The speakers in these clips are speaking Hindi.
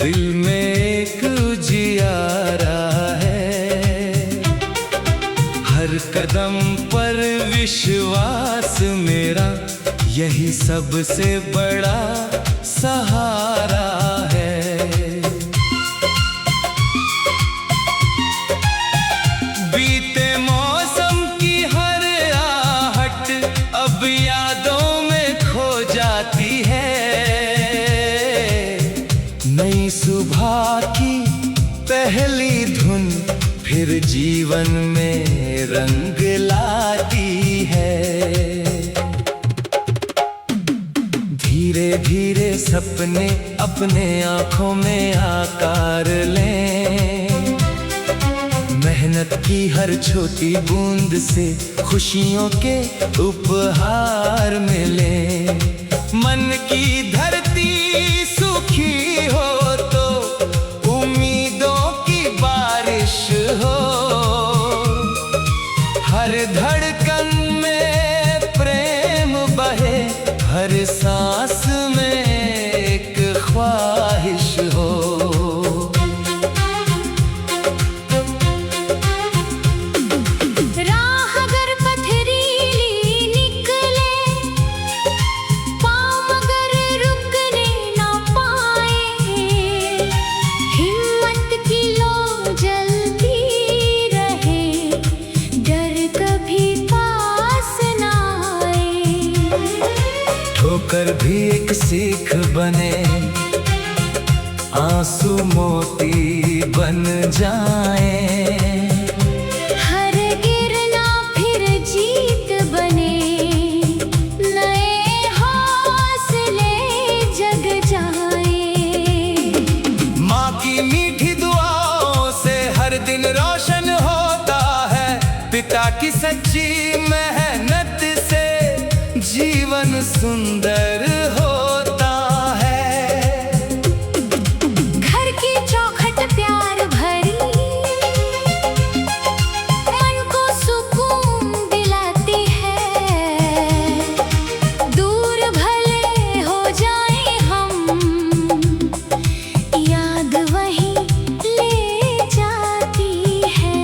दिल में एक उजियारा है, हर कदम पर विश्वास मेरा यही सबसे बड़ा सहारा है। बीते मौसम की हर आहट अब यादों में खो जाती है, नई सुबह की पहली धुन फिर जीवन में रंग लाती है। धीरे धीरे सपने अपने आँखों में आकार लें, मेहनत की हर छोटी बूंद से खुशियों के उपहार मिलें। मन की धरती सूखी हो तो उम्मीदों की बारिश हो, हर धड़कन में प्रेम बहे, हर सांस में एक ख्वाहिश हो। राह अगर पथरीली निकले, पाँव मगर रुकने ना पाए, हिम्मत की लो जलती रहे, डर कभी पास ना आए। ठोकर भी एक सीख बने, आंसू मोती बन जाएं। हर गिरना फिर जीत बने, नए हौसले जग जाए। माँ की मीठी दुआओं से हर दिन रोशन होता है, पिता की सच्ची मेहनत से जीवन सुंदर होता है। घर की चौखट प्यार भरी, मन को सुकून दिलाती है। दूर भले हो जाए हम, याद वहीं ले जाती है।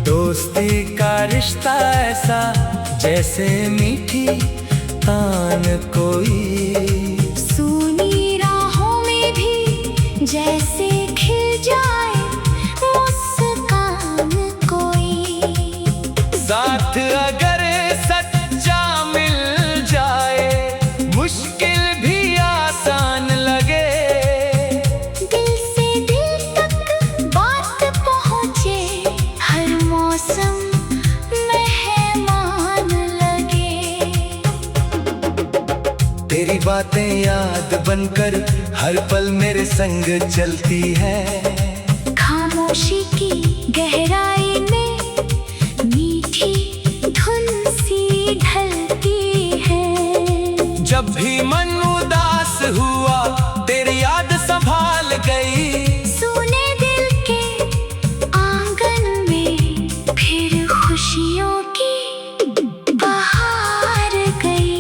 दोस्ती का रिश्ता ऐसा जैसे मीठी तान कोई, सूनी राहों में भी जैसे खिल जाए मुस्कान कोई। साथ अगर सच्चा मिल जाए, मुश्किल भी आसान लगे। दिल से दिल तक बात पहुँचे, हर मौसम मेहमान लगे। तेरी बातें याद बनकर हर पल मेरे संग चलती है। खामोशी की गहराई में मीठी धुन सी ढलती है। जब भी मन उदास हुआ तेरी याद संभाल गई, सुने दिल के आंगन में फिर खुशियों की बहार गई।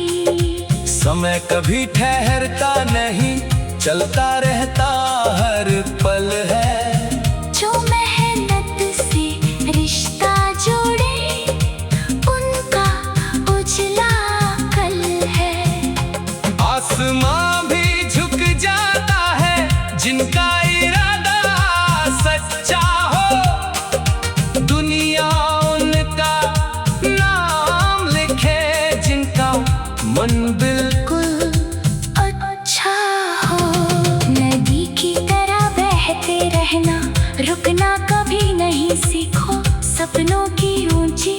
समय कभी ठहरता नहीं, चलता रहता हर पल है। जो मेहनत से रिश्ता जोड़े, उनका उजला कल है। आसमां भी झुक जाता है जिनका इरादा सच्चा हो, दुनिया उनका नाम लिखे जिनका मन बिल्कुल अच्छा हो। नदी की तरह बहते रहना, रुकना कभी नहीं सीखो। सपनों की ऊंची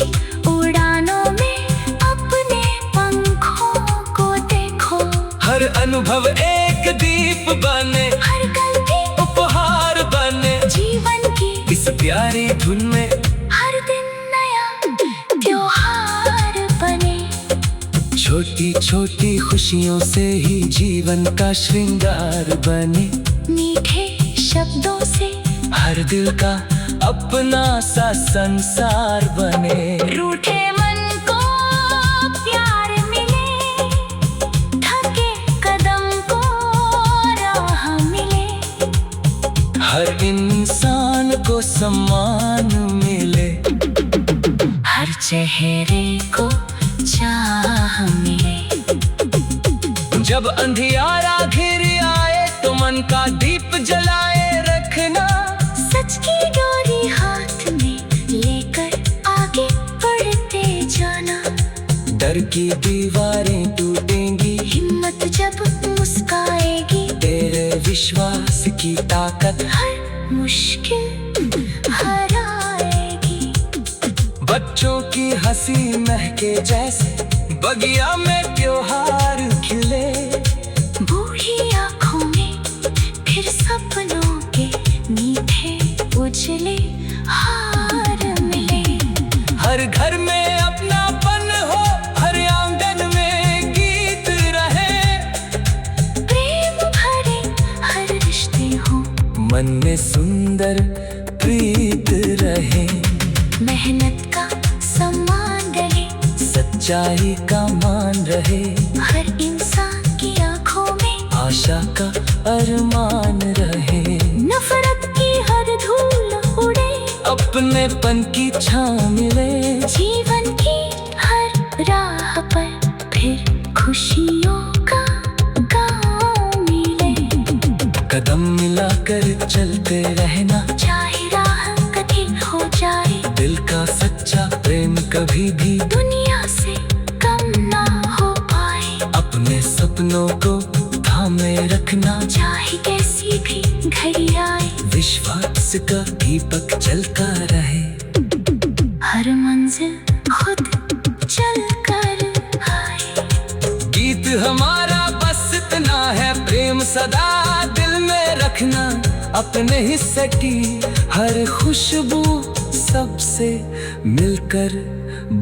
उड़ानों में अपने पंखों को देखो। हर अनुभव एक दीप बने, हर गलती उपहार बने जीवन की इस प्यारी धुन में। हर दिन नया त्योहार बने। छोटी छोटी खुशियों से ही जीवन का श्रृंगार बने। मीठे शब्दों से हर दिल का अपना सा संसार बने। रूठे मन को प्यार मिले, थके कदम को राह मिले, हर इंसान को सम्मान मिले, हर चेहरे को चाह मिले। जब अंधियारा घिर आए तो मन का दीप जलाए रखना, सच की डोरी हाथ में लेकर आगे बढ़ते जाना। डर की दीवारें टूटेंगी, हिम्मत जब मुस्काएगी, तेरे विश्वास की ताकत हर मुश्किल हराएगी। बच्चों की हंसी महके जैसे बगिया में त्योहार खिले, बूढ़ी आँखों में फिर सपनों के मीठे उजले हार मिले। हर घर में अपनापन हो, हर आंगन में गीत रहे, प्रेम भरे हर रिश्ते हो, मन में सुंदर प्रीत रहे, मेहनत का सम्मान रहे, सच्चाई का मान रहे, हर इंसान की आँखों में आशा का अरमान रहे, नफरत की हर धूल उड़े, अपनेपन की छां मिले, जीवन की हर राह पर फिर खुशियों का गाँव मिले। कदम मिलाकर चलते रहना, चाहे राह कठिन हो जाए, दिल का सच्चा प्रेम कभी भी दुनिया से कम ना हो पाए। अपने सपनों को थामे रखना, चाहे कैसी भी घड़ी आए, विश्वास का दीपक जलता रहे, हर मंजिल खुद चल कर आए। गीत हमारा बस इतना है, प्रेम सदा दिल में रखना, अपने हिस्से की हर खुशबू सबसे मिलकर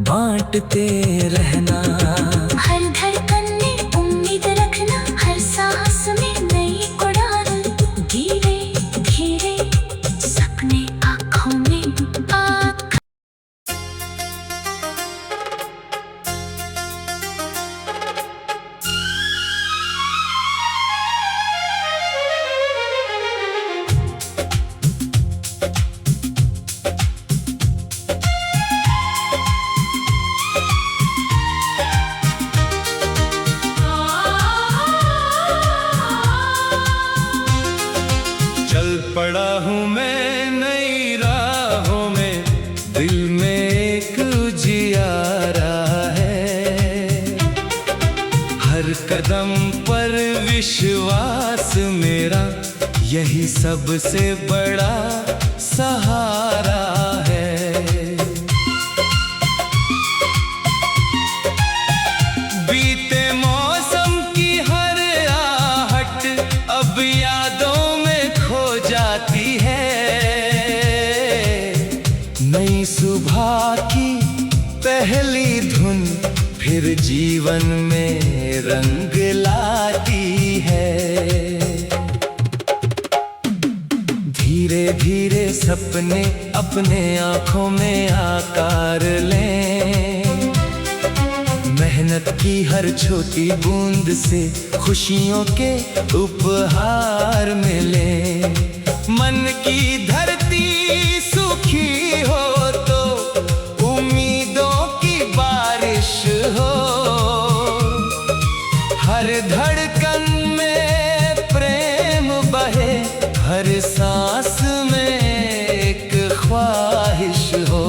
बांटते रहना। हर धड़कन में उम्मीद रखना, हर सांस में नई उड़ान, धीरे धीरे सपने आँखों में आँख। चल पड़ा हूँ मैं नई राहों में, दिल में एक उजियारा है, हर कदम पर विश्वास मेरा यही सबसे बड़ा सहारा है। बीते मौसम की हर आहट अब यादों में खो जाती है, नई सुबह की पहली धुन फिर जीवन में रंग लाती है। धीरे धीरे सपने अपने आँखों में आकार लें, मेहनत की हर छोटी बूंद से खुशियों के उपहार मिले। मन की धरती सूखी हो तो उम्मीदों की बारिश हो, हर धड़कन में प्रेम बहे, हर सांस में एक ख्वाहिश हो।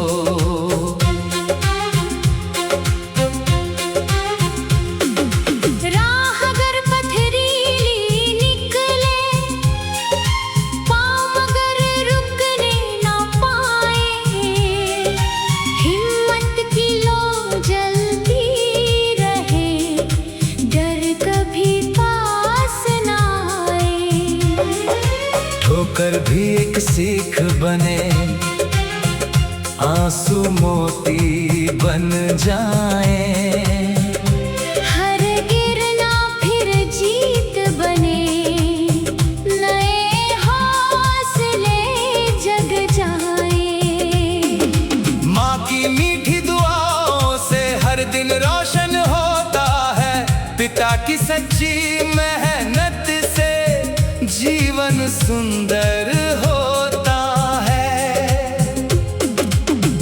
राह अगर पथरीली निकले, पाँव मगर रुकने ना पाए, हिम्मत की लो जलती रहे, डर कभी पास ना आए। ठोकर भी एक सीख बने, आंसू मोती बन जाए, हर गिरना फिर जीत बने, नए हौसले जग जाए। सच्ची मेहनत से जीवन सुंदर होता है।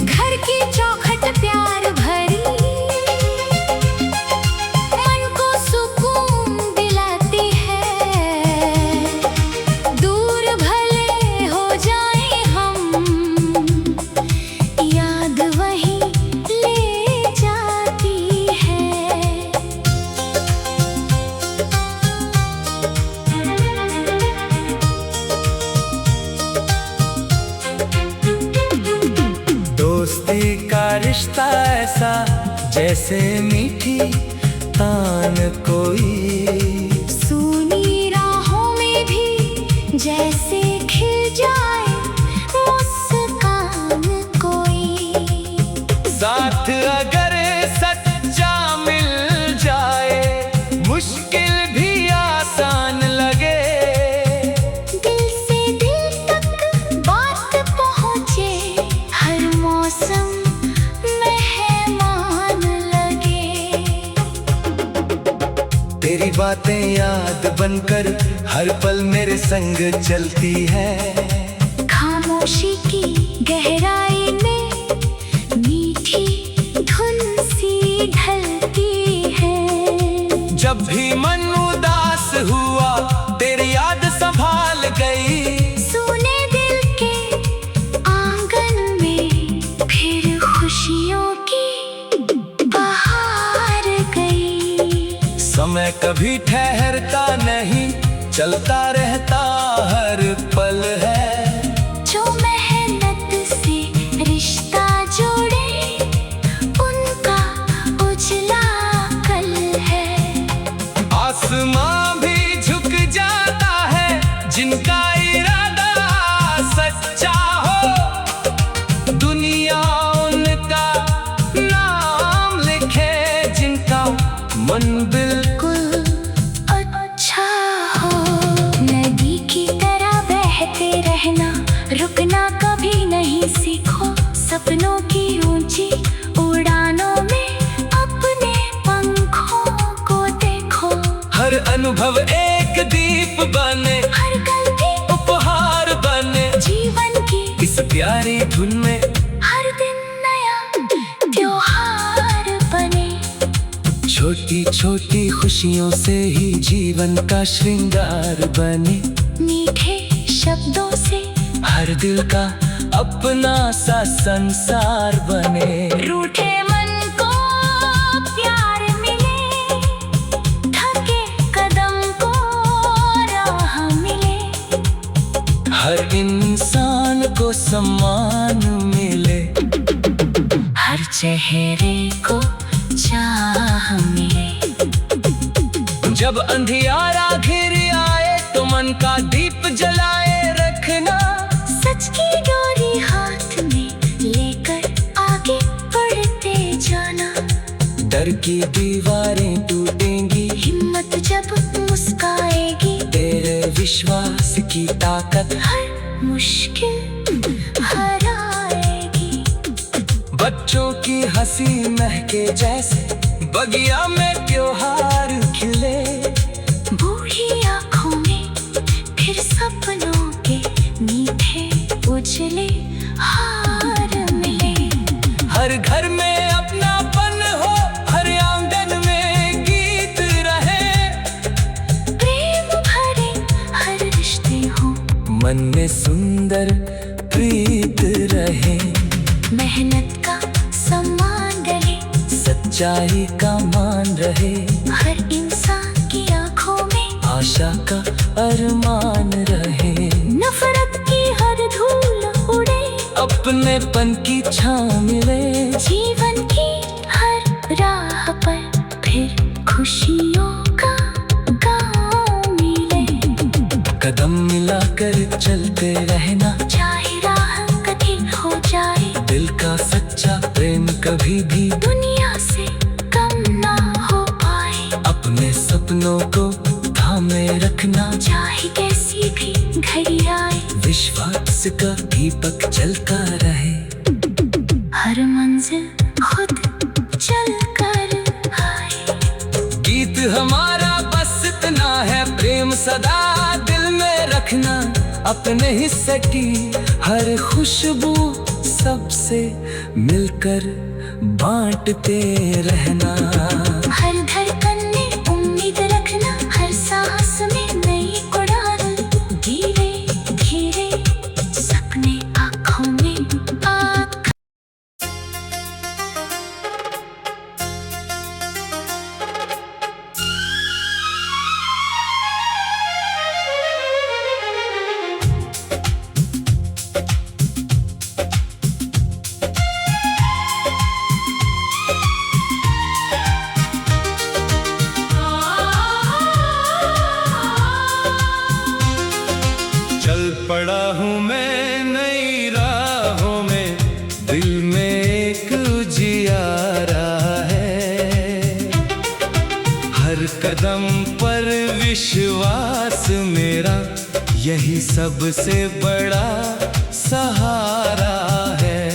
घर की चौखट प्यार भरी मन को सुकून दिलाती है। दूर भले हो जाए हम, याद वही ले जाती है। दोस्ती का रिश्ता ऐसा जैसे मीठी तान कोई, सूनी राहों में भी जैसे खिल जाए मुस्कान कोई। साथ अगर सच्चा मिल जाए मुश्किल भी आसान लगे। दिल से दिल तक बात पहुँचे, हर मौसम मेहमान लगे। तेरी बातें याद बनकर हर पल मेरे संग चलती है। खामोशी की गहराई में मीठी धुन सी ढलती है। जब भी मन उदास हुआ तेरी याद संभाल गई। सुने दिल के आंगन में फिर खुशियों की बहार गई। समय कभी ठहरता नहीं, चलता रहता हर पल है। जो मेहनत से रिश्ता जोड़े उनका उजला कल है। आसमां भी झुक जाता है जिनका इरादा सच्चा हो। दुनिया उनका नाम लिखे जिनका मन बिल्कुल अच्छा हो। नदी की तरह बहते रहना, रुकना कभी नहीं सीखो। सपनों की ऊंची उड़ानों में अपने पंखों को देखो। हर अनुभव एक दीप बने, हर गलती उपहार बने जीवन की इस प्यारी धुन में। हर दिन नया त्योहार बने। छोटी छोटी खुशियों से ही जीवन का श्रृंगार बने। मीठे शब्दों से हर दिल का अपना सा संसार बने। रूठे मन को प्यार मिले, थके कदम को राह मिले। हर इंसान को सम्मान मिले, हर चेहरे को चाह मिले। जब अंधियारा घिर आए तो मन का दीप जलाए रखना। सच की डोरी हाथ में लेकर आगे बढ़ते जाना। डर की दीवारें टूटेंगी, हिम्मत जब मुस्काएगी, तेरे विश्वास की ताकत हर मुश्किल हराएगी। बच्चों की हंसी महके जैसे बगिया में त्योहार खिले। बूढ़ी आँखों में फिर सपनों के मीठे उजले हार मिले। हर घर में अपनापन हो, हर आंगन में गीत रहे। प्रेम भरे हर रिश्ते हो, मन में सुंदर प्रीत रहे। मेहनत का सम्मान रहे, सच्चाई का मान रहे। हर इंसान की आँखों में आशा का अरमान रहे। नफरत की हर धूल उड़े, अपनेपन की छां मिले। जीवन की हर राह पर फिर खुशियों का गाँव मिले। कदम मिलाकर चलते रहना, चाहे राह कठिन हो जाए। दिल का सच्चा प्रेम कभी भी दुनिया से कम ना हो पाए। अपने सपनों को थामे रखना, चाहे कैसी भी घड़ी आए। विश्वास का दीपक जलता रहे। हर मंजिल खुद चल कर आए। गीत हमारा बस इल्म सदा दिल में रखना, अपने हिस्से की हर खुशबू सबसे मिलकर बांटते रहना। हर धड़कन में उम्मीद रखना, हर सांस में नई उड़ान, धीरे धीरे सपने आँखों में आँख। चल पड़ा हूँ मैं नई राहों में, दिल में एक उजियारा है। हर कदम पर विश्वास मेरा, यही सबसे बड़ा सहारा है।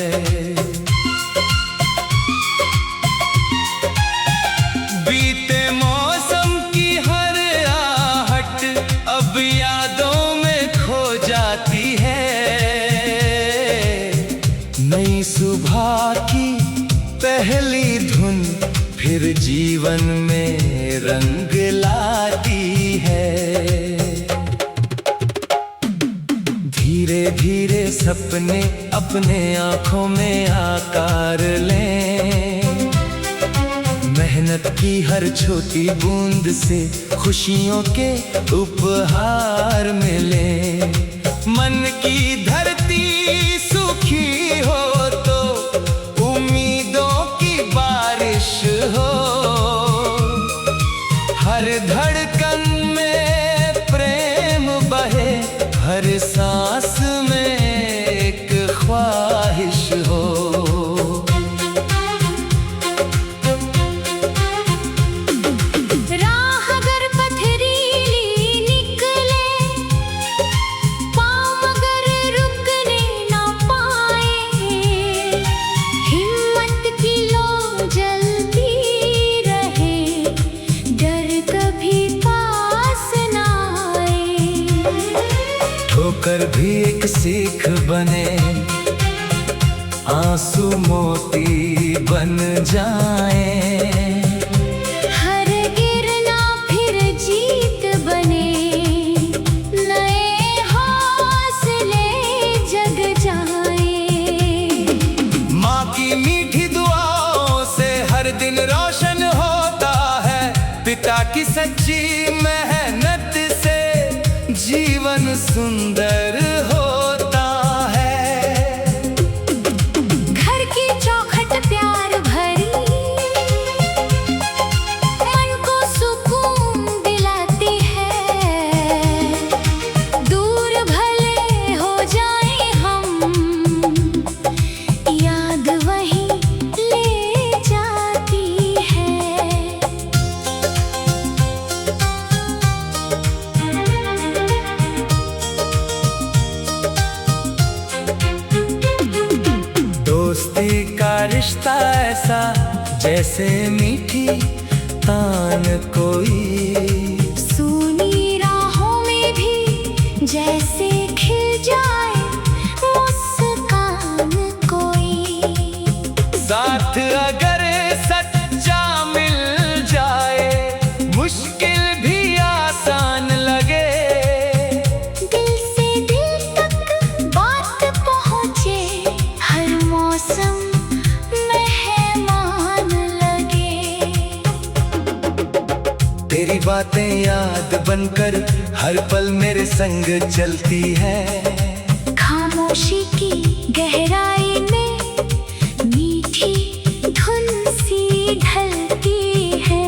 बीते मौसम की हर आहट अब यादों में खो जाती है। नई सुबह की पहली धुन फिर जीवन में रंग लाती है। धीरे धीरे सपने अपने आँखों में आकार लें, मेहनत की हर छोटी बूंद से खुशियों के उपहार मिले। मन की धरती सूखी हो तो उम्मीदों की बारिश हो। हर धड़कन में प्रेम बहे, हर सांस में एक ख्वाहिश हो। राह अगर पथरीली निकले, पाँव मगर रुकने ना पाए, हिम्मत की लो जलती रहे, डर कभी पास ना आए। ठोकर भी एक सीख बने, आंसू मोती बन जाएं। हर गिरना फिर जीत बने, नए हौसले जग जाए। माँ की मीठी दुआओं से हर दिन रोशन होता है, पिता की सच्ची मेहनत से जीवन सुंदर होता है। घर की चौखट प्यार भरी, मन को सुकून दिलाती है। दूर भले हो जाए हम, याद वही ले जाती है। दोस्ती का रिश्ता ऐसा जैसे मीठी तान कोई, सूनी राहों में भी जैसे खिल जाए मुस्कान कोई। साथ अगर सच्चा मिल जाए, मुश्किल भी आसान लगे। दिल से दिल तक बात पहुँचे, हर मौसम मेहमान लगे। तेरी बातें याद बनकर हर पल मेरे संग चलती है। खामोशी की गहराई में मीठी धुन सी ढलती है।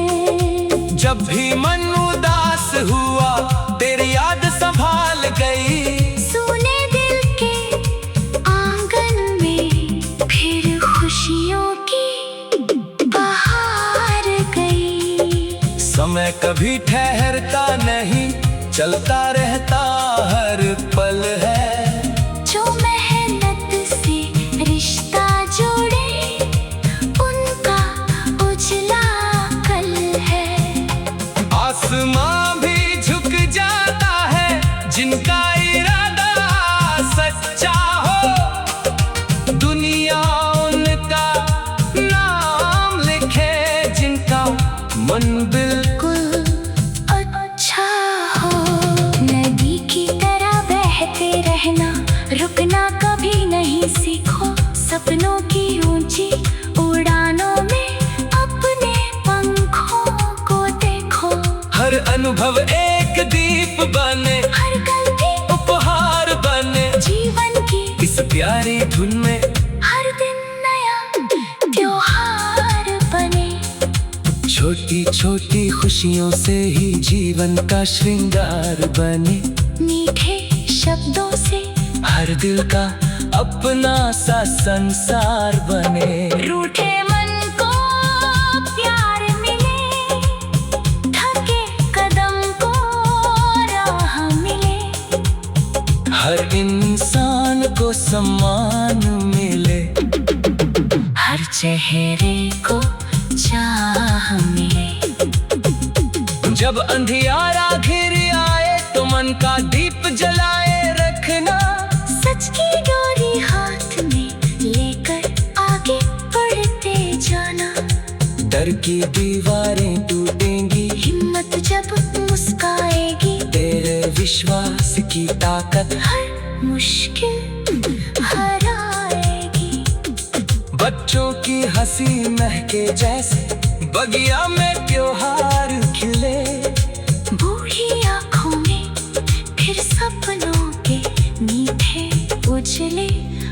जब भी मन उदास हुआ, तेरी याद संभाल गई। सुने दिल के आंगन में फिर खुशियों की बहार गई। समय कभी ठहरता नहीं, चलता रहता हर पल है। जो मेहनत से रिश्ता जोड़े, उनका उजला कल है। आसमां भी झुक जा प्यारी धुन में हर दिन नया त्योहार बने। छोटी छोटी खुशियों से ही जीवन का श्रृंगार बने। मीठे शब्दों से हर दिल का अपना सा संसार बने। रूठे मन को प्यार मिले, थके कदम को राह मिले। हर इंसान को सम्मान मिले, हर चेहरे को चाह मिले। जब अंधियारा घिर आए तो मन का दीप जलाए रखना। सच की डोरी हाथ में लेकर आगे बढ़ते जाना। डर की दीवारें टूटेंगी, हिम्मत जब मुस्काएगी। तेरे विश्वास की ताकत हर मुश्किल हराएगी। बच्चों की हंसी महके जैसे बगिया में त्योहार खिले। बूढ़ी आँखों में फिर सपनों के मीठे उजले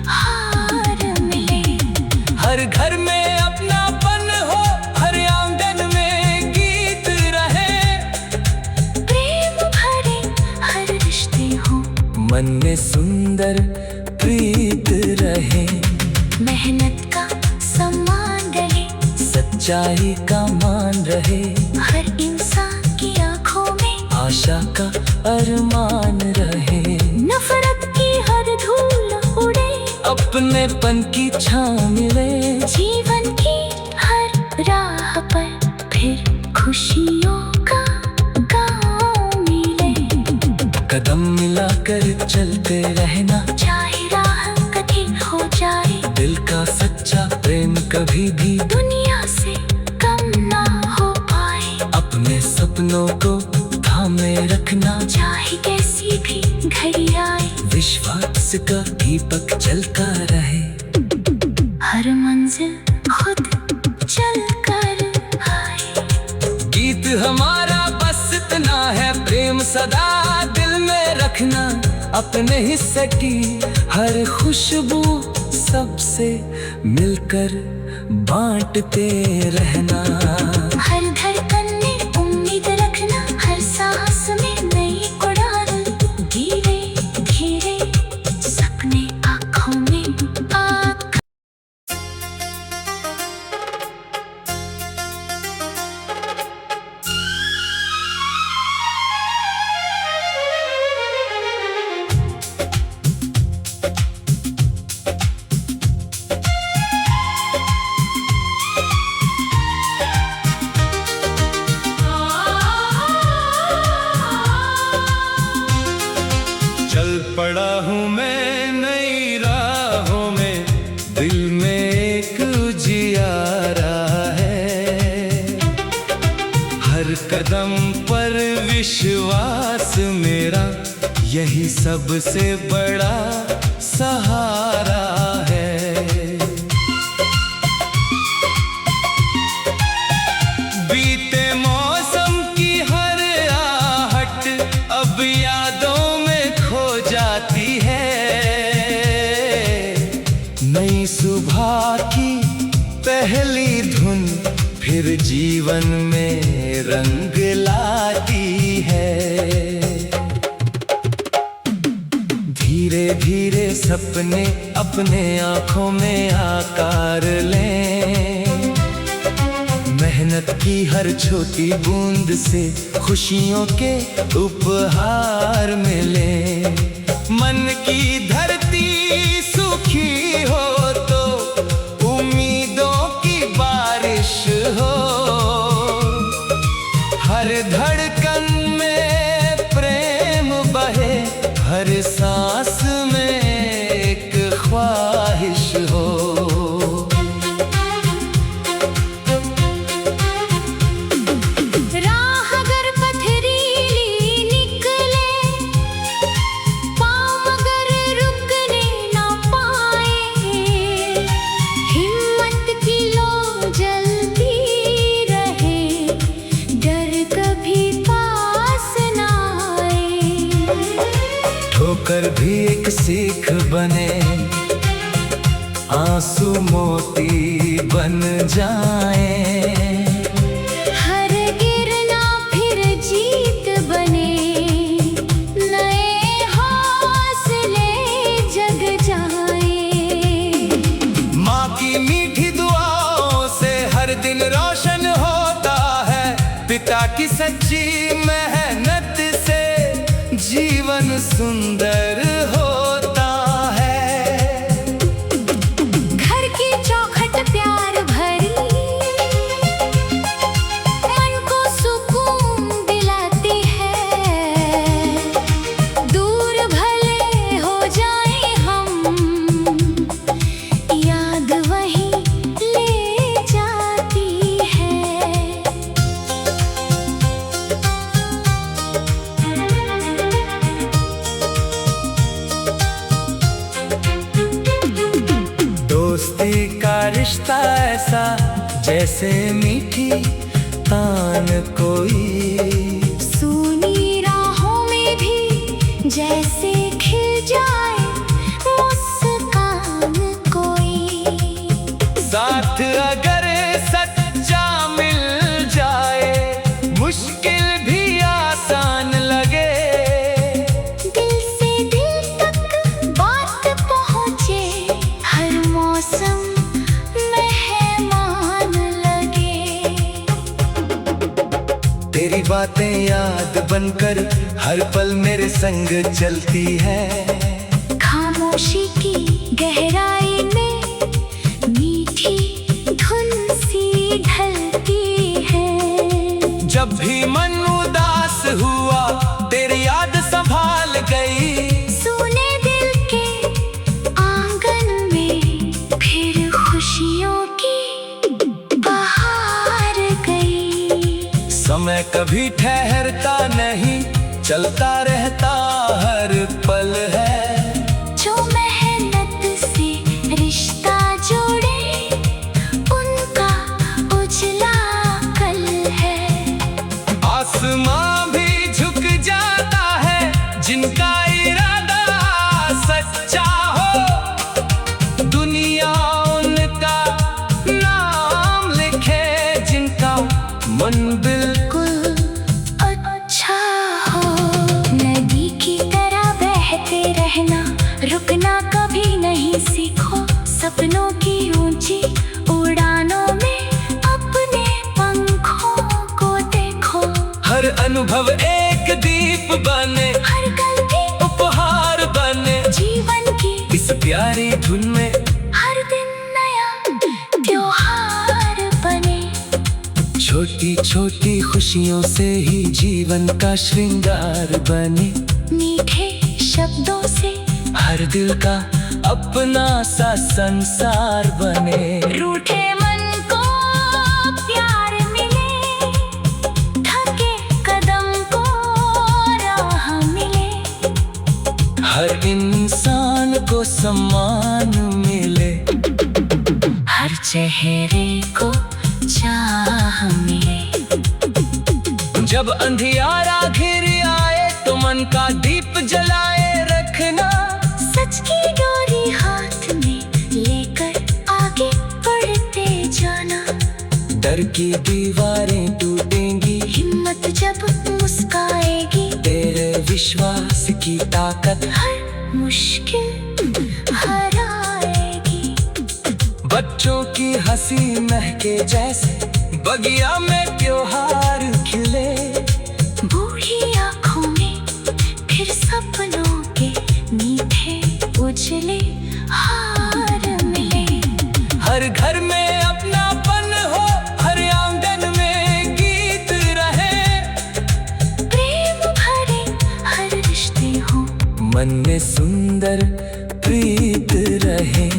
हार मिले। हर घर में अपनापन हो, हर आंगन में गीत रहे। प्रेम भरे हर रिश्ते हो, मन में सुंदर प्रीत रहे। मेहनत का सम्मान रहे, सच्चाई का मान रहे। हर इंसान की आँखों में आशा का अरमान रहे। नफरत की हर धूल उड़े, अपनेपन की छाँव मिले। जीवन की हर राह पर फिर खुशियों का गाँव मिले। कदम मिलाकर चलते रहना, चाहे राह कठिन हो जाए। दिल का सच्चा प्रेम कभी भी दुनिया से कम ना हो पाए। अपने सपनों को थामे रखना, चाहे कैसी भी घड़ी आए। विश्वास का दीपक जलता रहे। हर मंजिल खुद चल कर आए। गीत हमारा बस इतना है, प्रेम सदा दिल में रखना। अपने हिस्से की हर खुशबू सबसे मिलकर बांटते रहना। हर धड़कन में उम्मीद रखना, हर सांस में नई उड़ान। धीरे धीरे सपने आँखों में आँख। चल पड़ा हूँ मैं नई राहों में, दिल में एक उजियारा है। हर कदम पर विश्वास मेरा, यही सबसे बड़ा सहारा है। बीते मौसम की हर आहट अब यादों में खो जाती है। नई सुबह की पहली धुन फिर जीवन में रंग लाती है। धीरे धीरे सपने अपने आँखों में आकार लें। मेहनत की हर छोटी बूंद से खुशियों के उपहार मिले। मन की धरती सूखी हो तो उम्मीदों की बारिश हो। हर धड़कन में प्रेम बहे, हर सांस में एक ख्वाहिश हो। राह अगर पथरीली निकले, पाँव मगर रुकने ना पाए। हिम्मत की लो जलती रहे, डर कभी पास ना आए। ठोकर भी एक सीख बने, आंसू मोती बन जाए। हर गिरना फिर जीत बने, नए हौसले जग जाए। माँ की मीठी दुआओं से हर दिन रोशन होता है, पिता की सच्ची मेहनत से जीवन सुंदर होता है। घर की चौखट प्यार भरी मन को सुकून दिलाती है। दूर भले हो जाए हम, याद वही ले जाती है। दोस्ती का रिश्ता ऐसा जैसे मीठी तान कोई, सूनी राहों में भी जैसे खिल जाए मुस्कान कोई। साथ अगर सच्चा मिल जाए, मुश्किल भी आसान लगे। दिल से दिल तक बात पहुँचे, हर मौसम मेहमान लगे। तेरी बातें याद बनकर हर पल मेरे संग चलती है। खामोशी की गहराई में मीठी धुन सी ढलती है। जब भी मन उदास हुआ तेरी याद संभाल गई। सुने दिल के आंगन में फिर खुशियों की बहार गई। समय कभी ठहरता नहीं, चलता रहता हर पल है। जो मेहनत से रिश्ता जोड़े, उनका उजला कल है। आसमां भी झुक जाता है जिनका इरादा सच्चा हो। दुनिया उनका नाम लिखे जिनका मन बिल्कुल अच्छा हो। नदी की तरह बहते रहना, रुकना कभी नहीं सीखो। सपनों की ऊंची उड़ानों में अपने पंखों को देखो। हर अनुभव एक दीप बने, हर गलती उपहार बने जीवन की इस प्यारी धुन में। हर दिन नया त्योहार बने। छोटी छोटी खुशियों से ही जीवन का श्रृंगार बने। मीठे शब्दों से हर दिल का अपना सा संसार बने। रूठे मन को प्यार मिले, थके कदम को राह मिले। हर इंसान को सम्मान मिले, हर चेहरे को चाह मिले। जब अंधियारा घिर आए तो मन का दीप जलाए रखना। सच की डोरी हाथ में लेकर आगे बढ़ते जाना। डर की दीवारें टूटेंगी, हिम्मत जब मुस्काएगी, तेरे विश्वास की ताकत हर मुश्किल हराएगी। बच्चों की हंसी महके जैसे बगिया में त्योहार खिले। बूढ़ी आँखों में फिर सपनों के मीठे उजले हार मिले। हर घर में अपनापन हो, हर आंगन में गीत रहे। प्रेम भरे हर रिश्ते हो, मन में सुंदर प्रीत रहे।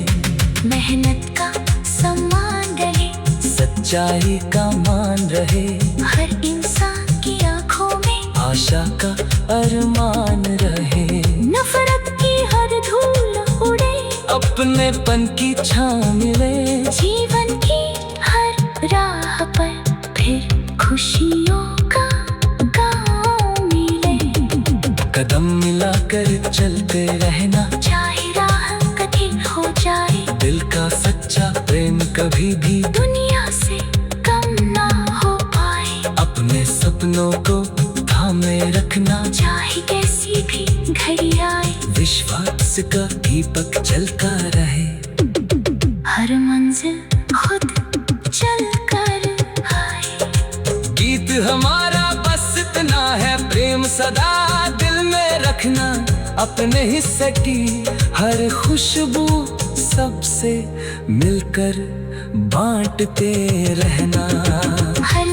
मेहनत का सम्मान रहे, सच्चाई का मान रहे। हर इंसान की आँखों में आशा का अरमान रहे। नफरत की हर धूल उड़े, अपनेपन की छां मिले। जीवन की हर राह पर फिर खुशियों का गाँव मिले। कदम मिलाकर चलते रहना, चाहे राह कठिन हो जाए, दिल का कभी भी दुनिया से कम ना हो पाए। अपने सपनों को थामे रखना, चाहे कैसी भी घड़ी आए, विश्वास का दीपक जलता रहे। हर मंजिल खुद चल कर आए। गीत हमारा बस इतना है, प्रेम सदा दिल में रखना, अपने हिस्से की हर खुशबू सबसे मिलकर बांटते रहना। हर